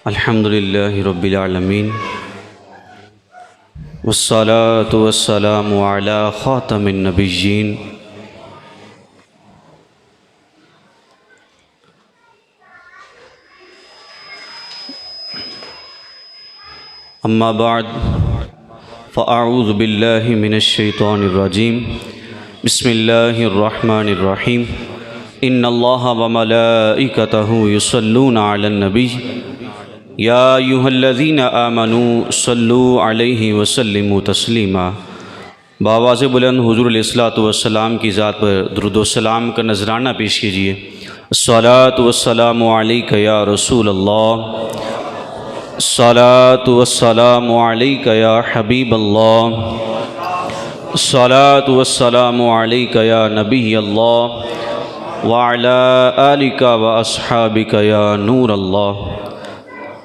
الحمدللہ رب العالمین والصلاة والسلام علی خاتم النبیین اما بعد فاعوذ باللہ من الشیطان الرجیم بسم اللہ الرحمن الرحیم ان اللہ وملائکتہ یصلون علی النبی یا ایھا الذین آمنوا صلوا علیہ وسلموا تسلیما۔ بآواز بلند حضور علیہ الصلوۃ والسلام کی ذات پر درود و سلام کا نذرانہ پیش کیجیے۔ الصلاۃ والسلام علیک یا رسول اللہ، الصلاۃ والسلام علیک یا حبیب اللہ، الصلاۃ والسلام علیک یا نبی اللہ وعلی آلک واصحابک یا نور اللہ۔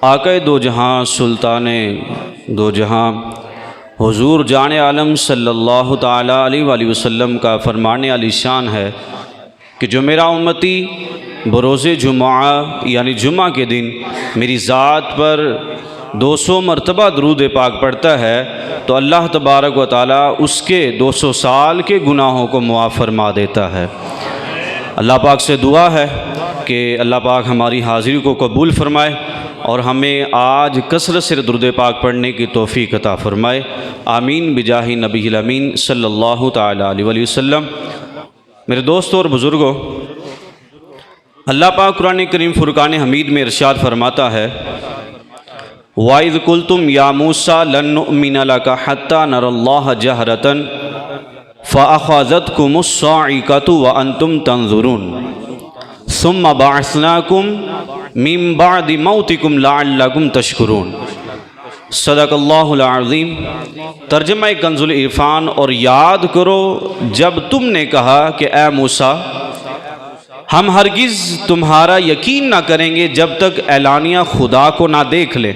آقا دو جہاں سلطان دو جہاں حضور جان عالم صلی اللہ تعالیٰ علیہ وآلہ وسلم کا فرمان علی شان ہے کہ جو میرا امتی بروز جمعہ یعنی جمعہ کے دن میری ذات پر 200 مرتبہ درود پاک پڑھتا ہے تو اللہ تبارک و تعالیٰ اس کے 200 سال کے گناہوں کو معاف فرما دیتا ہے۔ اللہ پاک سے دعا ہے کہ اللہ پاک ہماری حاضری کو قبول فرمائے اور ہمیں آج کثرت سے درود پاک پڑھنے کی توفیق عطا فرمائے، آمین بجاہ نبی الامین صلی اللہ تعالیٰ علیہ وآلہ وسلم۔ میرے دوستوں اور بزرگوں، اللہ پاک قرآن کریم فرقان حمید میں ارشاد فرماتا ہے وَإِذْ قُلْتُمْ يَا مُوسَىٰ لَن نُؤْمِنَ لَكَ حَتَّىٰ نَرَى اللَّهَ جَهْرَةً فَأَخَذَتْكُمُ الصَّاعِقَةُ وَأَنْتُمْ تَنظُرُونَ ثُمَّ بَعَثْنَاكُمْ من بعد موتکم لعلکم تشکرون۔ صدق اللہ العظیم۔ ترجمہ کنز العرفان۔ اور یاد کرو جب تم نے کہا کہ اے موسیٰ ہم ہرگز تمہارا یقین نہ کریں گے جب تک اعلانیہ خدا کو نہ دیکھ لیں،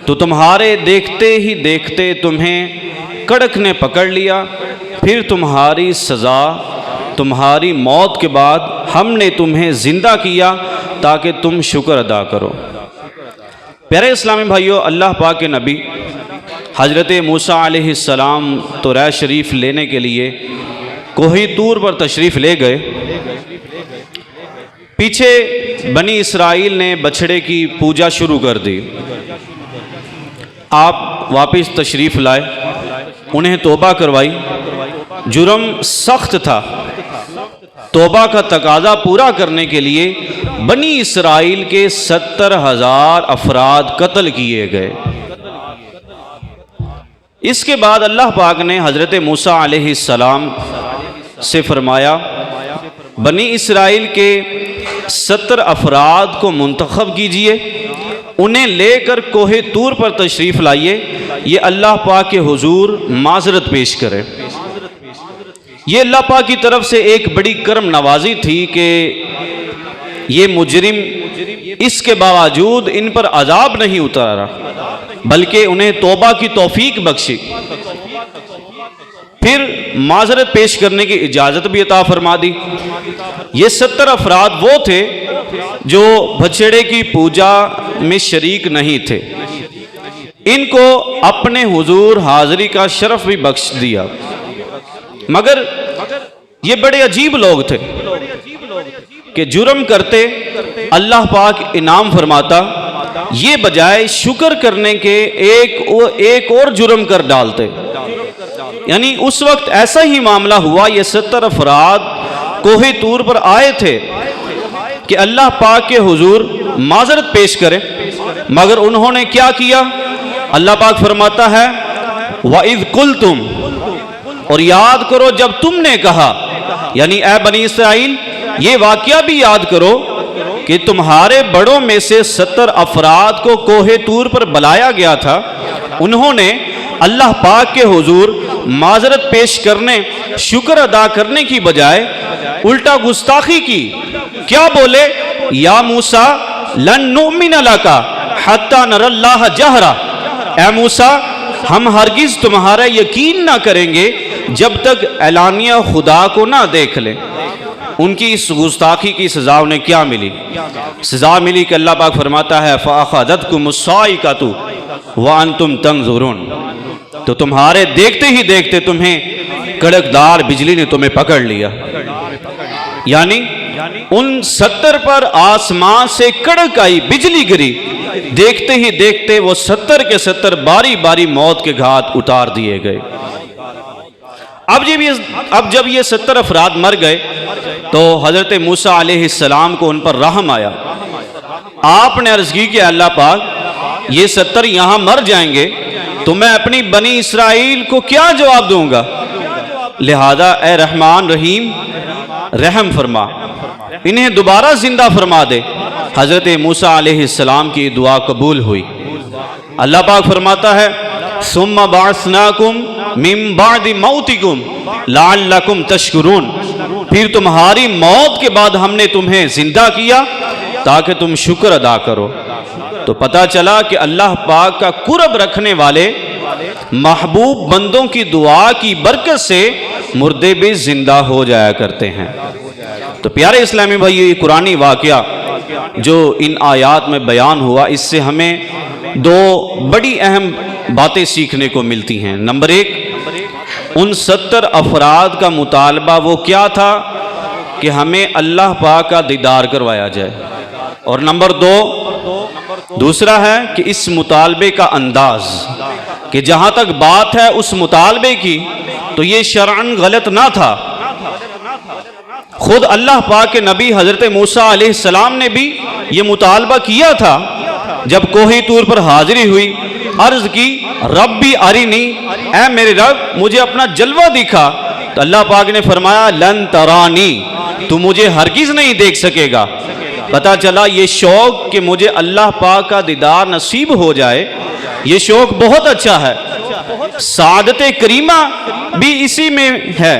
تو تمہارے دیکھتے ہی دیکھتے تمہیں کڑک نے پکڑ لیا، پھر تمہاری سزا تمہاری موت کے بعد ہم نے تمہیں زندہ کیا تاکہ تم شکر ادا کرو۔ پیارے اسلامی بھائیو، اللہ پاک کے نبی حضرت موسیٰ علیہ السلام طور شریف لینے کے لیے کوہ طور پر تشریف لے گئے۔ پیچھے بنی اسرائیل نے بچھڑے کی پوجا شروع کر دی۔ آپ واپس تشریف لائے، انہیں توبہ کروائی۔ جرم سخت تھا، توبہ کا تقاضا پورا کرنے کے لیے بنی اسرائیل کے 70,000 افراد قتل کیے گئے۔ اس کے بعد اللہ پاک نے حضرت موسیٰ علیہ السلام سے فرمایا بنی اسرائیل کے 70 افراد کو منتخب کیجئے، انہیں لے کر کوہ طور پر تشریف لائیے، یہ اللہ پاک کے حضور معذرت پیش کرے۔ یہ اللہ پاک کی طرف سے ایک بڑی کرم نوازی تھی کہ یہ مجرم اس کے باوجود ان پر عذاب نہیں اتارا بلکہ انہیں توبہ کی توفیق بخشی، پھر معذرت پیش کرنے کی اجازت بھی عطا فرما دی۔ یہ 70 افراد وہ تھے جو بچھڑے کی پوجا میں شریک نہیں تھے، ان کو اپنے حضور حاضری کا شرف بھی بخش دیا، مگر یہ بڑے عجیب لوگ تھے کہ جرم کرتے اللہ پاک انعام فرماتا، یہ بجائے شکر کرنے کے ایک اور جرم کر ڈالتے۔ یعنی اس وقت ایسا ہی معاملہ ہوا، یہ 70 افراد کوہ طور پر آئے تھے کہ اللہ پاک کے حضور معذرت پیش کرے، مگر انہوں نے کیا کیا؟ اللہ پاک فرماتا ہے وَإِذْ قُلْتُمْ، اور یاد کرو جب تم نے کہا، یعنی اے بنی اسرائیل یہ واقعہ بھی یاد کرو کہ تمہارے بڑوں میں سے 70 افراد کو کوہ طور پر بلایا گیا تھا، انہوں نے اللہ پاک کے حضور معذرت پیش کرنے شکر ادا کرنے کی بجائے الٹا گستاخی کی۔ کیا بولے؟ یا موسیٰ لن نؤمن لک حتی نری اللہ جہرہ، اے موسیٰ ہم ہرگز تمہارا یقین نہ کریں گے جب تک اعلانیہ خدا کو نہ دیکھ لیں۔ ان کی اس گستاخی کی سزا انہیں کیا ملی؟ سزا ملی کہ اللہ پاک فرماتا ہے فَأَخَذَتْكُمُ الصَّاعِقَةُ وَأَنْتُمْ تَنظُرُونَ، تو تمہارے دیکھتے ہی دیکھتے تمہیں کڑکدار بجلی نے تمہیں پکڑ لیا. یعنی ان 70 پر آسمان سے کڑک آئی، بجلی گری، دیکھتے ہی دیکھتے وہ 70 کے 70 باری باری موت کے گھاٹ اتار دیے گئے. اب جب یہ 70 افراد مر گئے تو حضرت موسیٰ علیہ السلام کو ان پر رحم آیا. آپ نے عرض کی کہ اللہ پاک یہ 70 یہاں مر جائیں گے تو میں اپنی بنی اسرائیل کو کیا جواب دوں گا؟ لہذا اے رحمان رحیم رحم فرما، انہیں دوبارہ زندہ فرما دے. حضرت موسیٰ علیہ السلام کی دعا قبول ہوئی. اللہ پاک فرماتا ہے ثم بعثناکم من بعد موتکم لعلکم تشکرون، پھر تمہاری موت کے بعد ہم نے تمہیں زندہ کیا تاکہ تم شکر ادا کرو. تو پتہ چلا کہ اللہ پاک کا قرب رکھنے والے محبوب بندوں کی دعا کی برکت سے مردے بھی زندہ ہو جایا کرتے ہیں. تو پیارے اسلامی بھائی، یہ قرآنی واقعہ جو ان آیات میں بیان ہوا، اس سے ہمیں دو بڑی اہم باتیں سیکھنے کو ملتی ہیں. نمبر 1، ان 70 افراد کا مطالبہ وہ کیا تھا کہ ہمیں اللہ پاک کا دیدار کروایا جائے. اور نمبر 2، دوسرا ہے کہ اس مطالبے کا انداز، کہ جہاں تک بات ہے اس مطالبے کی تو یہ شرعاً غلط نہ تھا. خود اللہ پاک کے نبی حضرت موسیٰ علیہ السلام نے بھی یہ مطالبہ کیا تھا. جب کوہ طور پر حاضری ہوئی، عرض کی ربی ارنی، اے میرے رب مجھے اپنا جلوہ دکھا. تو اللہ پاک نے فرمایا لن ترانی، تو مجھے ہرگز نہیں دیکھ سکے گا. پتہ چلا یہ شوق کہ مجھے اللہ پاک کا دیدار نصیب ہو جائے، یہ شوق بہت اچھا ہے. سعادت کریمہ بھی اسی میں ہے.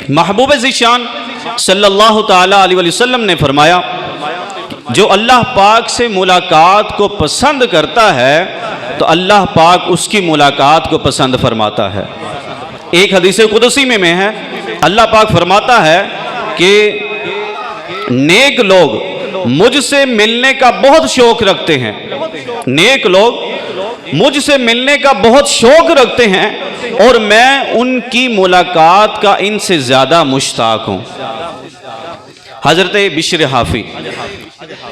محبوب ذیشان صلی اللہ تعالیٰ علیہ وسلم نے فرمایا جو اللہ پاک سے ملاقات کو پسند کرتا ہے تو اللہ پاک اس کی ملاقات کو پسند فرماتا ہے. ایک حدیث قدسی میں ہے، اللہ پاک فرماتا ہے کہ نیک لوگ مجھ سے ملنے کا بہت شوق رکھتے ہیں، نیک لوگ مجھ سے ملنے کا بہت شوق رکھتے ہیں اور میں ان کی ملاقات کا ان سے زیادہ مشتاق ہوں. حضرت بشر حافی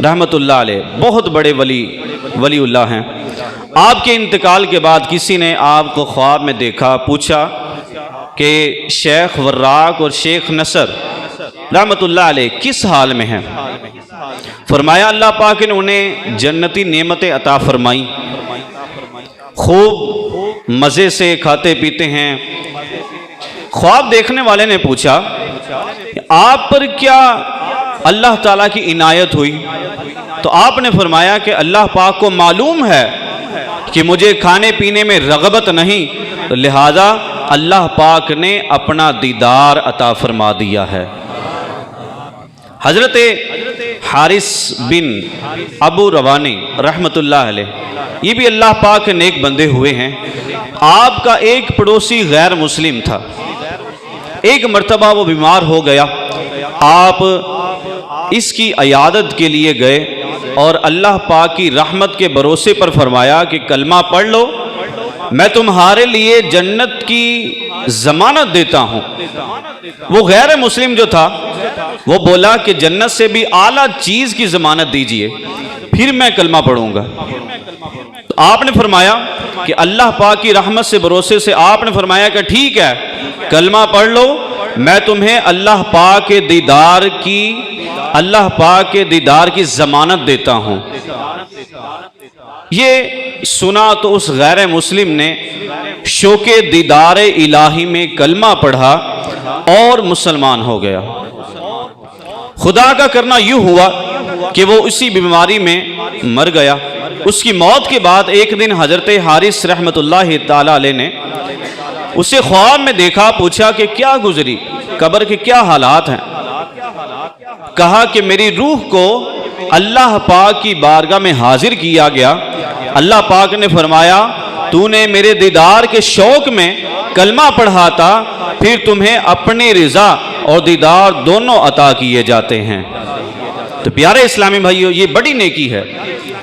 رحمت اللہ علیہ بہت بڑے ولی اللہ ہیں. آپ کے انتقال کے بعد کسی نے آپ کو خواب میں دیکھا، پوچھا کہ شیخ وراق اور شیخ نصر رحمت اللہ علیہ کس حال میں ہیں؟ فرمایا اللہ پاک نے انہیں جنتی نعمتیں عطا فرمائی، خوب مزے سے کھاتے پیتے ہیں. خواب دیکھنے والے نے پوچھا آپ پر کیا اللہ تعالیٰ کی عنایت ہوئی؟ تو آپ نے فرمایا کہ اللہ پاک کو معلوم ہے کہ مجھے کھانے پینے میں رغبت نہیں، لہذا اللہ پاک نے اپنا دیدار عطا فرما دیا ہے. حضرت حارث بن ابو روانی رحمت اللہ علیہ، یہ بھی اللہ پاک کے نیک بندے ہوئے ہیں. آپ کا ایک پڑوسی غیر مسلم تھا. ایک مرتبہ وہ بیمار ہو گیا، آپ اس کی عیادت کے لیے گئے اور اللہ پاک کی رحمت کے بھروسے پر فرمایا کہ کلمہ پڑھ لو، میں تمہارے لیے جنت کی ضمانت دیتا ہوں. وہ غیر مسلم جو تھا وہ بولا کہ جنت سے بھی اعلیٰ چیز کی ضمانت دیجئے پھر میں کلمہ پڑھوں گا. تو آپ نے فرمایا کہ اللہ پاک کی رحمت سے بھروسے سے آپ نے فرمایا کہ ٹھیک ہے کلمہ پڑھ لو، میں تمہیں اللہ پاک کے دیدار کی ضمانت دیتا ہوں. یہ سنا تو اس غیر مسلم نے شوق دیدار الہی میں کلمہ پڑھا اور مسلمان ہو گیا. خدا کا کرنا یوں ہوا کہ وہ اسی بیماری میں مر گیا. اس کی موت کے بعد ایک دن حضرت حارث رحمت اللہ تعالی علیہ نے اسے خواب میں دیکھا، پوچھا کہ کیا گزری، قبر کے کیا حالات ہیں؟ کہا کہ میری روح کو اللہ پاک کی بارگاہ میں حاضر کیا گیا. اللہ پاک نے فرمایا تو نے میرے دیدار کے شوق میں کلمہ پڑھا تھا، پھر تمہیں اپنی رضا اور دیدار دونوں عطا کیے جاتے ہیں۔ تو پیارے اسلامی بھائیو، یہ بڑی نیکی ہے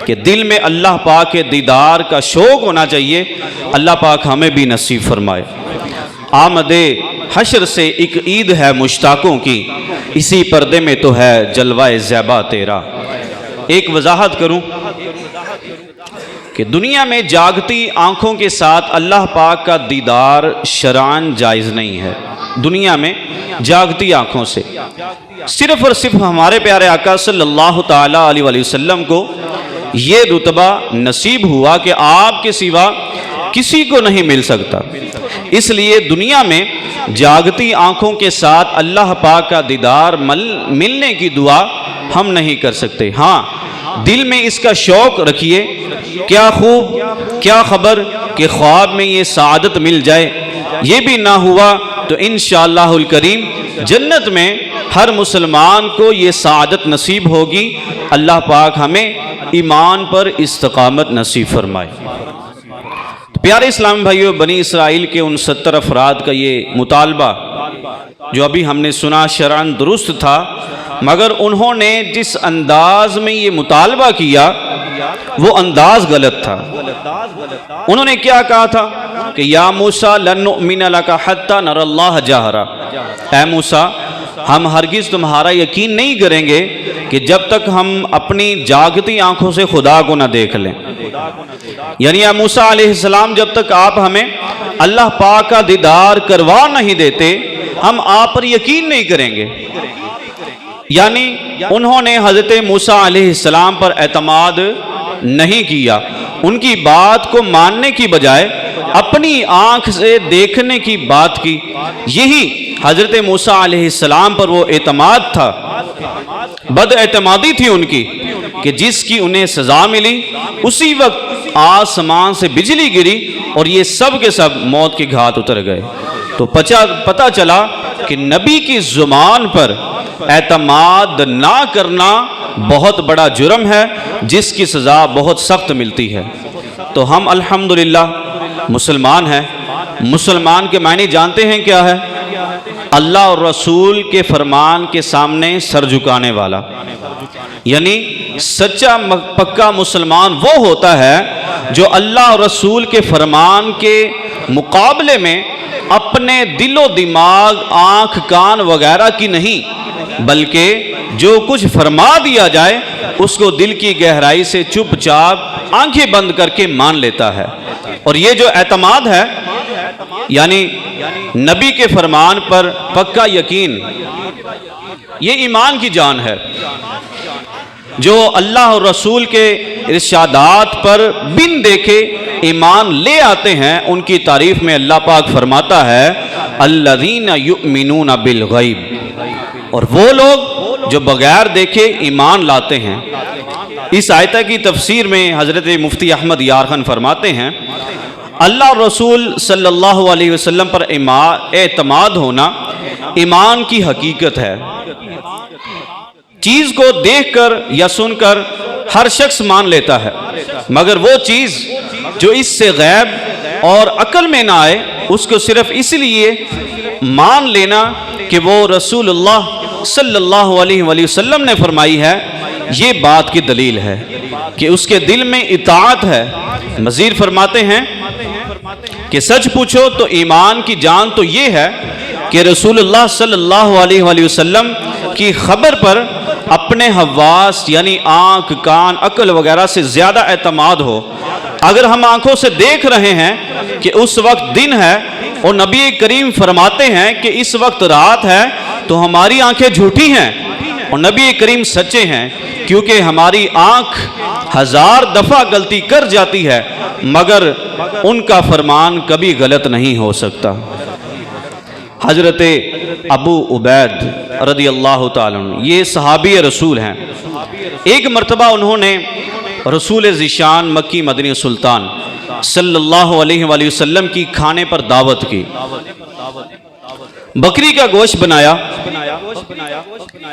کہ دل میں اللہ پاک کے دیدار کا شوق ہونا چاہیے۔ اللہ پاک ہمیں بھی نصیب فرمائے۔ آمد حشر سے ایک عید ہے مشتاقوں کی، اسی پردے میں تو ہے جلوہ زیبا تیرا۔ ایک وضاحت کروں کہ دنیا میں جاگتی آنکھوں کے ساتھ اللہ پاک کا دیدار شرعاً جائز نہیں ہے۔ دنیا میں جاگتی آنکھوں سے صرف اور صرف ہمارے پیارے آقا صلی اللہ تعالیٰ علیہ وآلہ وسلم کو یہ رتبہ نصیب ہوا کہ آپ کے سوا کسی کو نہیں مل سکتا۔ اس لیے دنیا میں جاگتی آنکھوں کے ساتھ اللہ پاک کا دیدار ملنے کی دعا ہم نہیں کر سکتے۔ ہاں، دل میں اس کا شوق رکھیے۔ کیا خوب، کیا خبر کہ خواب میں یہ سعادت مل جائے۔ یہ بھی نہ ہوا تو انشاءاللہ الکریم جنت میں ہر مسلمان کو یہ سعادت نصیب ہوگی۔ اللہ پاک ہمیں ایمان پر استقامت نصیب فرمائے۔ پیارے اسلام بھائیو، بنی اسرائیل کے ان 70 افراد کا یہ مطالبہ جو ابھی ہم نے سنا شرعاً درست تھا، مگر انہوں نے جس انداز میں یہ مطالبہ کیا وہ انداز غلط تھا۔ انہوں نے کیا کہا تھا کہ یا موسیٰ لن نؤمن لک حتی نری اللہ جہرا، اے موسیٰ ہم ہرگز تمہارا یقین نہیں کریں گے کہ جب تک ہم اپنی جاگتی آنکھوں سے خدا کو نہ دیکھ لیں۔ یعنی یا موسیٰ علیہ السلام جب تک آپ ہمیں اللہ پاک کا دیدار کروا نہیں دیتے ہم آپ پر یقین نہیں کریں گے۔ یعنی انہوں نے حضرت موسیٰ علیہ السلام پر اعتماد نہیں کیا، ان کی بات کو ماننے کی بجائے اپنی آنکھ سے دیکھنے کی بات کی۔ یہی حضرت موسیٰ علیہ السلام پر وہ اعتماد تھا، بد اعتمادی تھی ان کی، کہ جس کی انہیں سزا ملی اسی وقت آسمان سے بجلی گری اور یہ سب کے سب موت کے گھاٹ اتر گئے۔ تو پتہ چلا کہ نبی کی زبان پر اعتماد نہ کرنا بہت بڑا جرم ہے، جس کی سزا بہت سخت ملتی ہے۔ تو ہم الحمدللہ مسلمان ہیں۔ مسلمان کے معنی جانتے ہیں کیا ہے؟ اللہ اور رسول کے فرمان کے سامنے سر جھکانے والا۔ یعنی سچا پکا مسلمان وہ ہوتا ہے جو اللہ اور رسول کے فرمان کے مقابلے میں اپنے دل و دماغ، آنکھ کان وغیرہ کی نہیں، بلکہ جو کچھ فرما دیا جائے اس کو دل کی گہرائی سے چپ چاپ آنکھیں بند کر کے مان لیتا ہے۔ اور یہ جو اعتماد ہے، یعنی نبی کے فرمان پر پکا یقین، یہ ایمان کی جان ہے۔ جو اللہ اور رسول کے ارشادات پر بن دیکھے ایمان لے آتے ہیں، ان کی تعریف میں اللہ پاک فرماتا ہے الذین یؤمنون بالغیب، اور وہ لوگ جو بغیر دیکھے ایمان لاتے ہیں۔ اس آیتہ کی تفسیر میں حضرت مفتی احمد یارخان فرماتے ہیں اللہ اور رسول صلی اللہ علیہ وسلم پر اعتماد ہونا ایمان کی حقیقت ہے۔ چیز کو دیکھ کر یا سن کر ہر شخص مان لیتا ہے، مگر وہ چیز جو اس سے غیب اور عقل میں نہ آئے اس کو صرف اس لیے مان لینا کہ وہ رسول اللہ صلی اللہ علیہ وآلہ وسلم نے فرمائی ہے، یہ بات کی دلیل ہے کہ اس کے دل میں اطاعت ہے۔ مزید فرماتے ہیں کہ سچ پوچھو تو ایمان کی جان تو یہ ہے کہ رسول اللہ صلی اللہ علیہ وآلہ وسلم کی خبر پر اپنے حواس یعنی آنکھ کان عقل وغیرہ سے زیادہ اعتماد ہو۔ اگر ہم آنکھوں سے دیکھ رہے ہیں کہ اس وقت دن ہے اور نبی کریم فرماتے ہیں کہ اس وقت رات ہے، تو ہماری آنکھیں جھوٹی ہیں اور نبی کریم سچے ہیں، کیونکہ ہماری آنکھ 1000 دفعہ غلطی کر جاتی ہے مگر ان کا فرمان کبھی غلط نہیں ہو سکتا۔ حضرت ابو عبید رضی اللہ تعالیٰ عنہ یہ صحابی رسول ہیں۔ ایک مرتبہ انہوں نے رسول ذیشان مکی مدنی سلطان صلی اللہ علیہ وآلہ وسلم کی کھانے پر دعوت کی۔ بکری کا گوشت بنایا،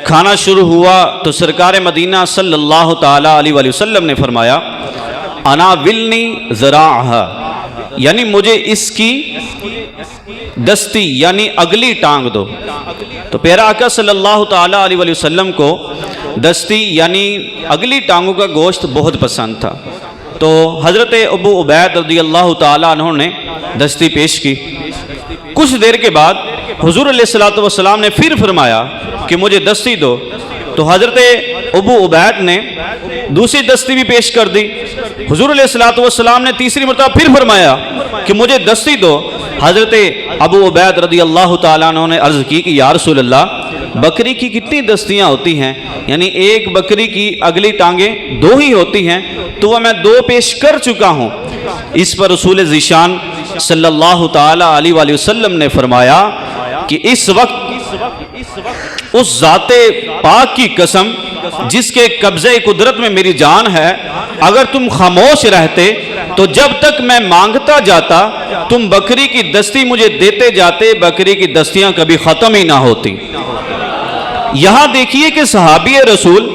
کھانا شروع ہوا تو سرکار مدینہ صلی اللہ تعالیٰ علیہ وآلہ وسلم نے فرمایا انا ولنی ذراعہا، یعنی مجھے اس کی دستی یعنی اگلی ٹانگ دو۔ تو پیارا آقا صلی اللہ تعالیٰ علیہ وسلم کو دستی یعنی اگلی ٹانگوں کا گوشت بہت پسند تھا۔ تو حضرت ابو عبید رضی اللہ تعالیٰ عنہ نے دستی پیش کی۔ کچھ دیر کے بعد حضور علیہ السلام نے پھر فرمایا کہ مجھے دستی دو۔ تو حضرت ابو عبید نے دوسری دستی بھی پیش کر دی۔ حضور علیہ السلام نے تیسری مرتبہ پھر فرمایا کہ مجھے دستی دو۔ حضرت ابو عبید رضی اللہ تعالیٰ عنہ نے عرض کی کہ یا رسول اللہ، بکری کی کتنی دستیاں ہوتی ہیں؟ یعنی ایک بکری کی اگلی ٹانگیں دو ہی ہوتی ہیں، تو وہ میں دو پیش کر چکا ہوں۔ اس پر رسول ذیشان صلی اللہ تعالیٰ علیہ وآلہ وسلم نے فرمایا کہ اس وقت اس ذات پاک کی قسم جس کے قبضے قدرت میں میری جان ہے، اگر تم خاموش رہتے تو جب تک میں مانگتا جاتا تم بکری کی دستی مجھے دیتے جاتے، بکری کی دستیاں کبھی ختم ہی نہ ہوتی۔ یہاں دیکھیے کہ صحابی رسول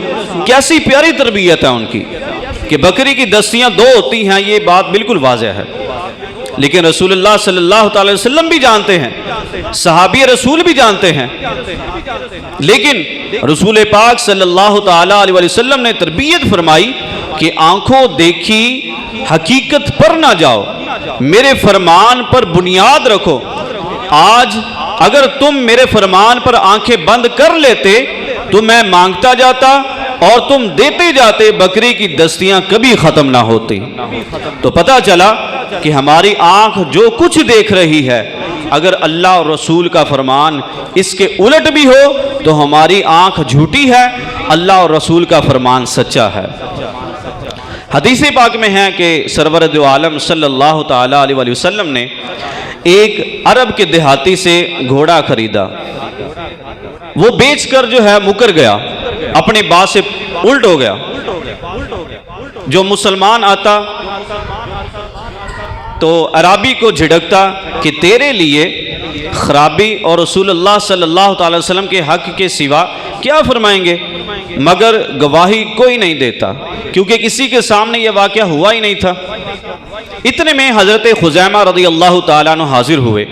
کیسی پیاری تربیت ہے ان کی کہ بکری کی دستیاں دو ہوتی ہیں، یہ بات بالکل واضح ہے۔ لیکن رسول اللہ صلی اللہ تعالی وسلم بھی جانتے ہیں، صحابی رسول بھی جانتے ہیں، لیکن رسول پاک صلی اللہ تعالی علیہ وسلم نے تربیت فرمائی کہ آنکھوں دیکھی حقیقت پر نہ جاؤ، میرے فرمان پر بنیاد رکھو۔ آج اگر تم میرے فرمان پر آنکھیں بند کر لیتے تو میں مانگتا جاتا اور تم دیتے جاتے، بکری کی دستیاں کبھی ختم نہ ہوتی۔ تو پتہ چلا کہ ہماری آنکھ جو کچھ دیکھ رہی ہے، اگر اللہ اور رسول کا فرمان اس کے الٹ بھی ہو تو ہماری آنکھ جھوٹی ہے، اللہ اور رسول کا فرمان سچا ہے۔ حدیث پاک میں ہے کہ سرور دو عالم صلی اللہ تعالیٰ علیہ وآلہ وسلم نے ایک عرب کے دیہاتی سے گھوڑا خریدا، وہ بیچ کر جو ہے مکر گیا، اپنے بات سے الٹ ہو گیا۔ جو مسلمان آتا تو عربی کو جھڑکتا کہ تیرے لیے خرابی اور رسول اللہ صلی اللہ تعالی وسلم کے حق کے سوا کیا فرمائیں گے، مگر گواہی کوئی نہیں دیتا کیونکہ کسی کے سامنے یہ واقعہ ہوا ہی نہیں تھا۔ اتنے میں حضرت خزیمہ رضی اللہ تعالیٰ عنہ حاضر ہوئے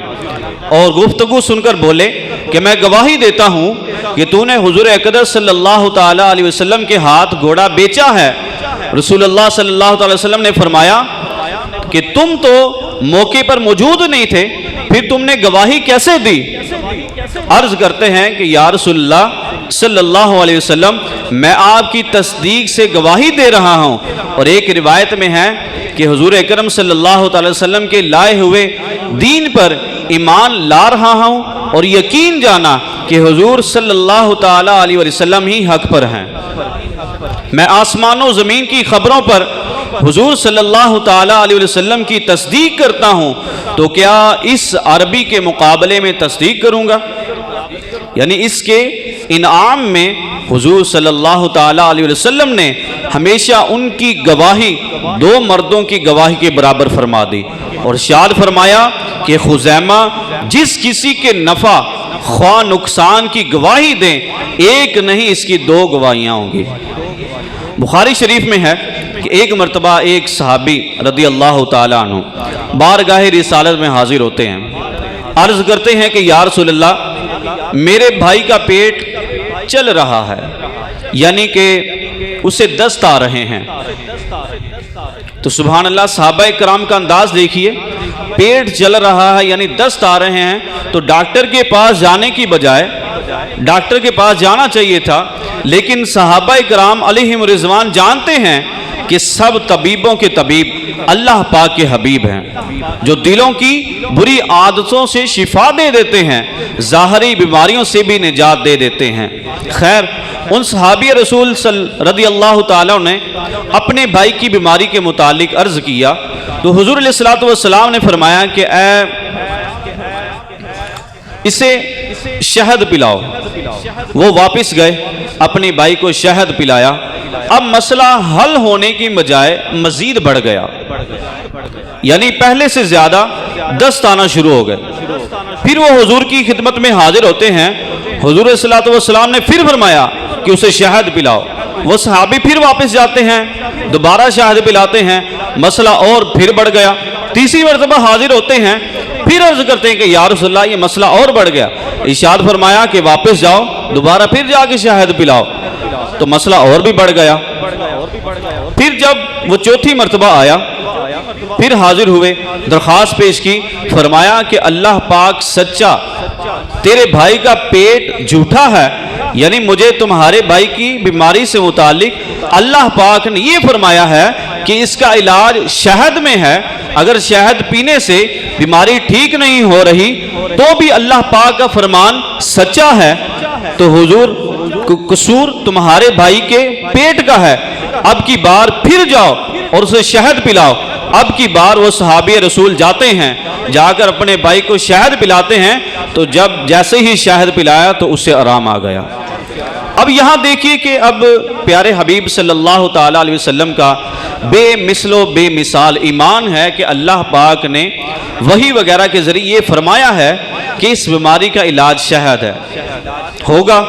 اور گفتگو سن کر بولے کہ میں گواہی دیتا ہوں کہ تو نے حضور اقدس صلی اللہ تعالیٰ علیہ وسلم کے ہاتھ گھوڑا بیچا ہے۔ رسول اللہ صلی اللہ تعالی وسلم نے فرمایا کہ تم تو موقع پر موجود نہیں تھے، پھر تم نے گواہی کیسے دی؟ عرض کرتے ہیں کہ یا رسول اللہ صلی اللہ علیہ وسلم، میں آپ کی تصدیق سے گواہی دے رہا ہوں۔ اور ایک روایت میں ہے کہ حضور اکرم صلی اللہ تعالی وسلم کے لائے ہوئے دین پر ایمان لا رہا ہوں اور یقین جانا کہ حضور صلی اللہ تعالی علیہ وسلم ہی حق پر ہیں۔ میں آسمان و زمین کی خبروں پر حضور صلی اللہ تعالی علیہ وسلم کی تصدیق کرتا ہوں، تو کیا اس عربی کے مقابلے میں تصدیق کروں گا؟ یعنی اس کے انعام میں حضور صلی اللہ تعالی علیہ وسلم نے ہمیشہ ان کی گواہی دو مردوں کی گواہی کے برابر فرما دی اور ارشاد فرمایا کہ خزیمہ جس کسی کے نفع خواہ نقصان کی گواہی دیں، ایک نہیں اس کی دو گواہیاں ہوں گی۔ بخاری شریف میں ہے کہ ایک مرتبہ ایک صحابی رضی اللہ تعالیٰ عنہ بارگاہ رسالت میں حاضر ہوتے ہیں، عرض کرتے ہیں کہ یا رسول اللہ، میرے بھائی کا پیٹ چل رہا ہے، یعنی کہ اسے دست آ رہے ہیں۔ تو سبحان اللہ، صحابہ کرام کا انداز دیکھیے، پیٹ چل رہا ہے یعنی دست آ رہے ہیں، تو ڈاکٹر کے پاس جانے کی بجائے ڈاکٹر کے پاس جانا چاہیے تھا، لیکن صحابہ کرام علیہم رضوان جانتے ہیں کہ سب طبیبوں کے طبیب اللہ پاک کے حبیب ہیں، جو دلوں کی بری عادتوں سے شفا دے دیتے ہیں، ظاہری بیماریوں سے بھی نجات دے دیتے ہیں۔ خیر، ان صحابی رسول رضی اللہ تعالیٰ نے اپنے بھائی کی بیماری کے متعلق عرض کیا، تو حضور علیہ الصلوۃ والسلام نے فرمایا کہ اے اسے شہد پلاؤ۔ وہ واپس گئے، اپنے بھائی کو شہد پلایا۔ اب مسئلہ حل ہونے کی بجائے مزید بڑھ گیا، یعنی پہلے سے زیادہ دست آنا شروع ہو گئے۔ پھر وہ حضور کی خدمت میں حاضر ہوتے ہیں، حضور صلی اللہ علیہ وسلم نے پھر فرمایا کہ اسے شہد پلاؤ۔ وہ صحابی پھر واپس جاتے ہیں، دوبارہ شہد پلاتے ہیں، مسئلہ اور پھر بڑھ گیا۔ تیسری مرتبہ حاضر ہوتے ہیں، پھر پھر عرض کرتے ہیں کہ یا رسول اللہ یہ مسئلہ اور بڑھ گیا. ارشاد فرمایا کہ واپس جاؤ, دوبارہ پھر جا کے شہد پلاؤ. تو مسئلہ اور بھی بڑھ گیا. پھر جب وہ چوتھی مرتبہ آیا, پھر حاضر ہوئے, درخواست پیش کی, فرمایا کہ اللہ پاک سچا, تیرے بھائی کا پیٹ جھوٹا ہے, یعنی مجھے تمہارے بھائی کی بیماری سے متعلق اللہ پاک نے یہ فرمایا ہے کہ اس کا علاج شہد میں ہے, اگر شہد پینے سے بیماری ٹھیک نہیں ہو رہی تو بھی اللہ پاک کا فرمان سچا ہے, تو حضور قصور تمہارے بھائی کے پیٹ کا ہے, اب کی بار پھر جاؤ اور اسے شہد پلاؤ. اب کی بار وہ صحابی رسول جاتے ہیں, جا کر اپنے بھائی کو شہد پلاتے ہیں, تو جب جیسے ہی شہد پلایا تو اس سے آرام آ گیا. اب یہاں دیکھیے کہ اب پیارے حبیب صلی اللہ تعالیٰ علیہ وسلم کا بے مثل و بے مثال ایمان ہے کہ اللہ پاک نے وحی وغیرہ کے ذریعے یہ فرمایا ہے کہ اس بیماری کا علاج شہد ہے. ہوگا,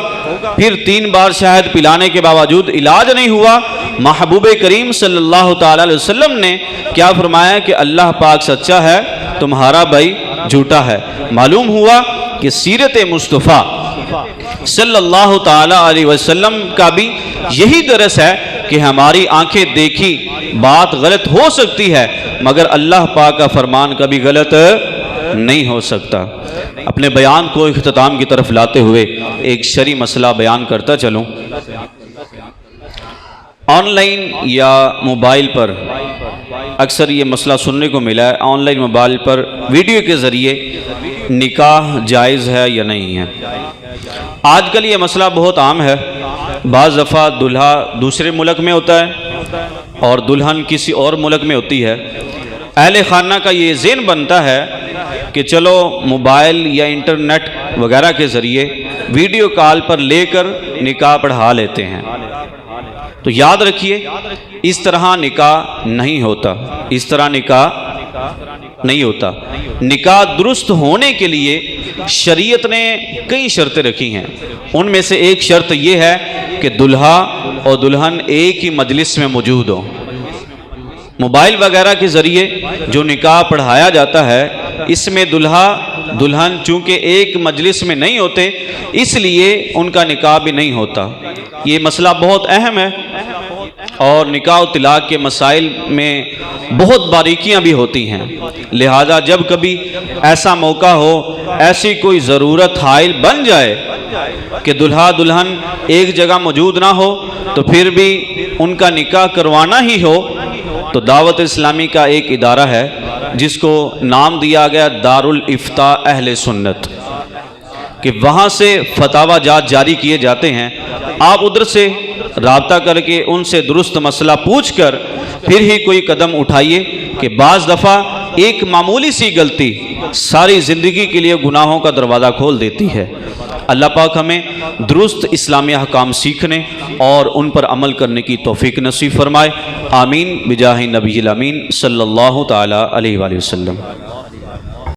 پھر 3 بار شہد پلانے کے باوجود علاج نہیں ہوا. محبوب کریم صلی اللہ تعالیٰ علیہ وسلم نے کیا فرمایا کہ اللہ پاک سچا ہے, تمہارا بھائی جھوٹا ہے. معلوم ہوا کہ سیرت مصطفیٰ صلی اللہ تعالیٰ علیہ وسلم کا بھی یہی درس ہے کہ ہماری آنکھیں دیکھی بات غلط ہو سکتی ہے, مگر اللہ پاک کا فرمان کبھی غلط نہیں ہو سکتا. اپنے بیان کو اختتام کی طرف لاتے ہوئے ایک شرعی مسئلہ بیان کرتا چلوں. آن لائن یا موبائل پر اکثر یہ مسئلہ سننے کو ملا ہے, on line mobile per video کے ذریعے نکاح جائز ہے یا نہیں ہے. آج کل یہ مسئلہ بہت عام ہے. بعض دفعہ دلہا دوسرے ملک میں ہوتا ہے اور دلہن کسی اور ملک میں ہوتی ہے. اہل خانہ کا یہ ذہن بنتا ہے کہ چلو موبائل یا انٹرنیٹ وغیرہ کے ذریعے ویڈیو کال پر لے کر نکاح پڑھا لیتے ہیں. تو یاد رکھیے اس طرح نکاح نہیں ہوتا, اس طرح نکاح نہیں ہوتا. نکاح درست ہونے کے لیے شریعت نے کئی شرطیں رکھی ہیں. ان میں سے ایک شرط یہ ہے کہ دلہا اور دلہن ایک ہی مجلس میں موجود ہوں. موبائل وغیرہ کے ذریعے جو نکاح پڑھایا جاتا ہے اس میں دلہا دلہن چونکہ ایک مجلس میں نہیں ہوتے, اس لیے ان کا نکاح بھی نہیں ہوتا. یہ مسئلہ بہت اہم ہے اور نکاح و طلاق کے مسائل میں بہت باریکیاں بھی ہوتی ہیں. لہذا جب کبھی ایسا موقع ہو, ایسی کوئی ضرورت حائل بن جائے کہ دلہا دلہن ایک جگہ موجود نہ ہو تو پھر بھی ان کا نکاح کروانا ہی ہو, تو دعوت اسلامی کا ایک ادارہ ہے جس کو نام دیا گیا دارالافتاء اہل سنت, کہ وہاں سے فتاوی جات جاری کیے جاتے ہیں. آپ ادھر سے رابطہ کر کے ان سے درست مسئلہ پوچھ کر پھر ہی کوئی قدم اٹھائیے, کہ بعض دفعہ ایک معمولی سی غلطی ساری زندگی کے لیے گناہوں کا دروازہ کھول دیتی ہے. اللہ پاک ہمیں درست اسلامی احکام سیکھنے اور ان پر عمل کرنے کی توفیق نصیب فرمائے. آمین بجاہ نبی الامین صلی اللہ تعالی علیہ وآلہ وسلم.